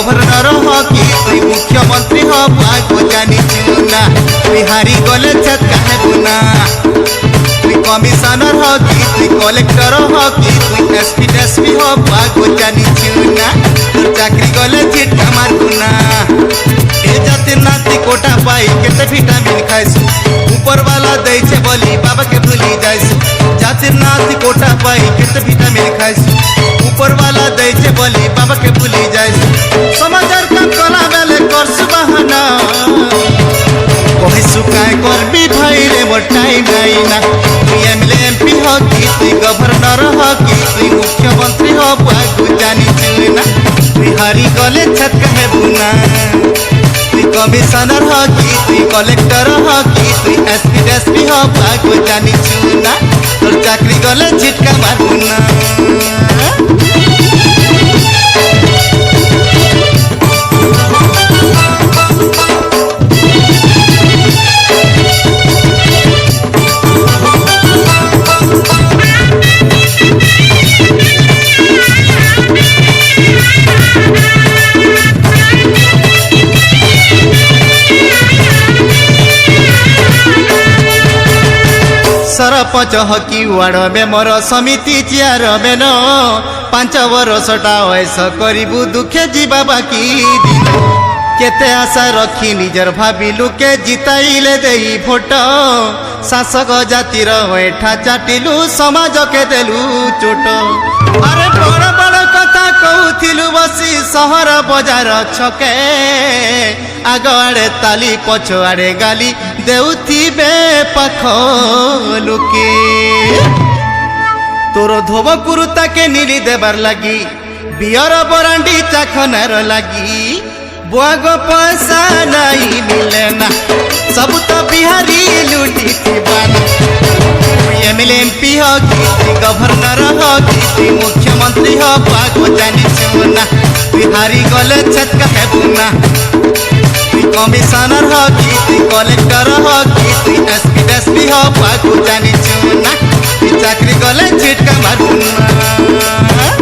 governor हो कि तुई मुख्यमंत्री हो बागो जानी चुना तुई हारी गले छत काहे बुना तुई कमिश्नर हो कि तुई कलेक्टर हो कि तुई एसपी हो बागो जानी चुना तोर चाकरी गले झिटका मार बुना ए जातिर नाती कोटा पाई केते विटामिन खाइस ऊपर वाला दै छे बोली बाबा के भूली जाइस जातिर नाती कोटा पाई केते विटामिन खाइस ऊपर वाला दै छे बोली बाबा के भूली जाइस समाचार का कला बेले करस बहाना कहि सुकाय करबी भाई रे मोर टाइम नाही ना तुई एमएलए एमपी हो कि तुई गवर्नर हो कि तुई मुख्यमंत्री हो बागो जानी चुना तुई हारी गले छत काहे बुना तुई कमिश्नर हो कि तुई कलेक्टर हो कि तुई एसपी हो बागो जानी चुना तोर चाकरी गले झिटका मार बुना सरपंच हकी वार्ड मेम्बर समिति चेयरमैन 5 वर्षटा वयस करू दुखे जीवा बाकी दिन केते आशा रखी निजर भाविलु के जिताइले देई भोट शासक जातिर एठा चाटिलु समाज के देलु चोट अरे बड़ बड़ कथा कहूथिलु बसी सहर बजार छके आग आड़े ताली पछ आड़े गाली देउथिबे पाख लोके तोर धोब कुरुता के नीली देबार लागी बियर बरांडी चाखनार लागी बुआग पैसा नहीं मिले ना सब तो बिहारी लुटी थीबाना एमएलए एमपी हो कि गवर्नर हो कि मुख्यमंत्री हो बागो जानी चुना तुई हारी गले छत काहे बुना तुई कमिश्नर हो कि तुई कलेक्टर हो कि तुई एसपी हो बागो जानी चुना तुई चाकरी गले झिटका मार बुना